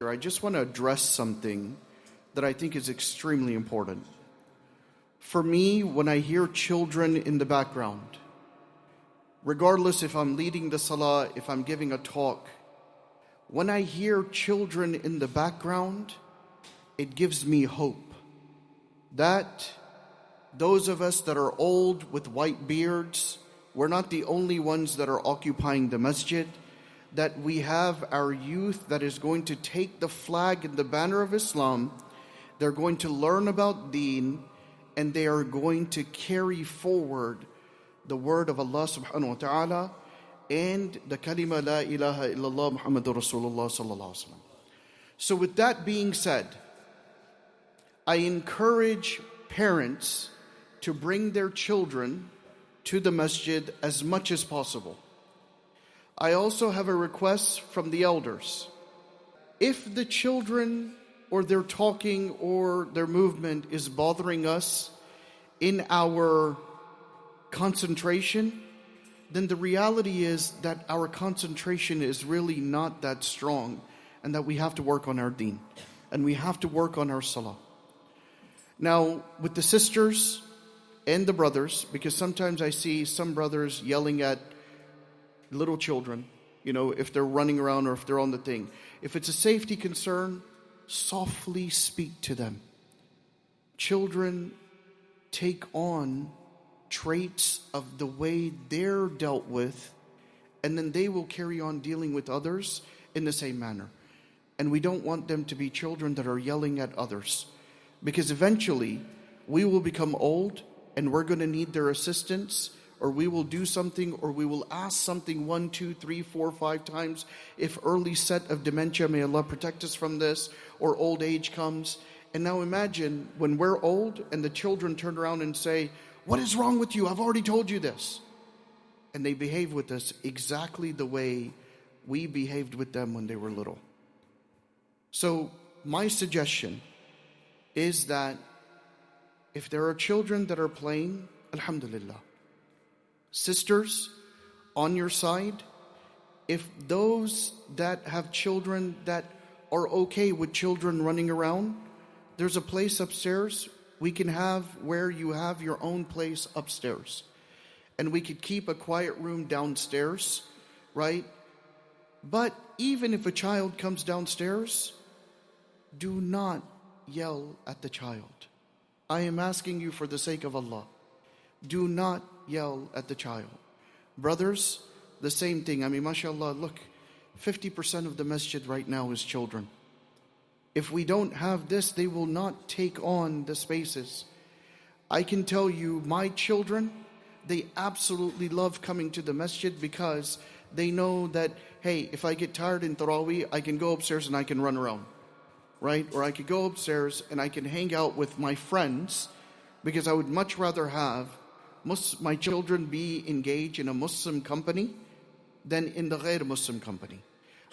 I just want to address something that I think is extremely important. For me, when I hear children in the background, regardless if I'm leading the salah, if I'm giving a talk, when I hear children in the background, it gives me hope that those of us that are old with white beards, we're not the only ones that are occupying the masjid, that we have our youth that is going to take the flag and the banner of Islam. They're going to learn about deen, and they are going to carry forward the word of Allah subhanahu wa ta'ala and the kalima la ilaha illallah Muhammadur Rasulullah sallallahu alaihi wasallam. So with that being said, I encourage parents to bring their children to the masjid as much as possible. I also have a request from the elders. If the children or their talking or their movement is bothering us in our concentration, then the reality is that our concentration is really not that strong, and that we have to work on our deen and we have to work on our salah. Now, with the sisters and the brothers, because sometimes I see some brothers yelling at little children, if they're running around or if they're on the thing. If it's a safety concern, softly speak to them. Children take on traits of the way they're dealt with, and then they will carry on dealing with others in the same manner. And we don't want them to be children that are yelling at others, because eventually we will become old and we're going to need their assistance, or we will do something, or we will ask something 1, 2, 3, 4, 5 times. If early set of dementia, may Allah protect us from this, or old age comes. And now imagine when we're old and the children turn around and say, "What is wrong with you? I've already told you this." And they behave with us exactly the way we behaved with them when they were little. So my suggestion is that if there are children that are playing, alhamdulillah. Sisters, on your side, if those that have children that are okay with children running around, there's a place upstairs we can have where you have your own place upstairs. And we could keep a quiet room downstairs, right? But even if a child comes downstairs, do not yell at the child. I am asking you for the sake of Allah. Do not yell at the child. Brothers, the same thing. Mashallah, look, 50% of the masjid right now is children. If we don't have this, they will not take on the spaces. I can tell you, my children, they absolutely love coming to the masjid, because they know that, hey, if I get tired in Taraweeh, I can go upstairs and I can run around, right? Or I could go upstairs and I can hang out with my friends, because I would much rather have my children be engaged in a Muslim company than in the ghair Muslim company.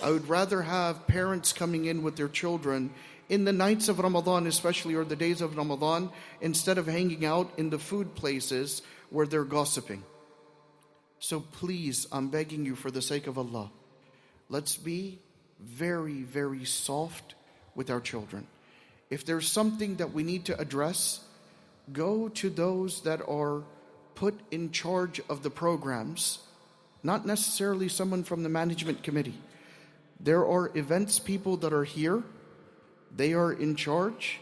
I would rather have parents coming in with their children in the nights of Ramadan especially, or the days of Ramadan, instead of hanging out in the food places where they're gossiping. So please, I'm begging you for the sake of Allah, let's be very, very soft with our children. If there's something that we need to address, go to those that are put in charge of the programs, not necessarily someone from the management committee. There are events people that are here. They are in charge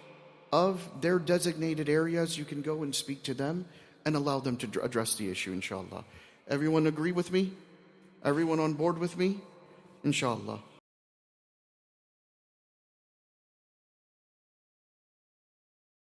of their designated areas. You can go and speak to them and allow them to address the issue, inshallah. Everyone agree with me? Everyone on board with me? Inshallah.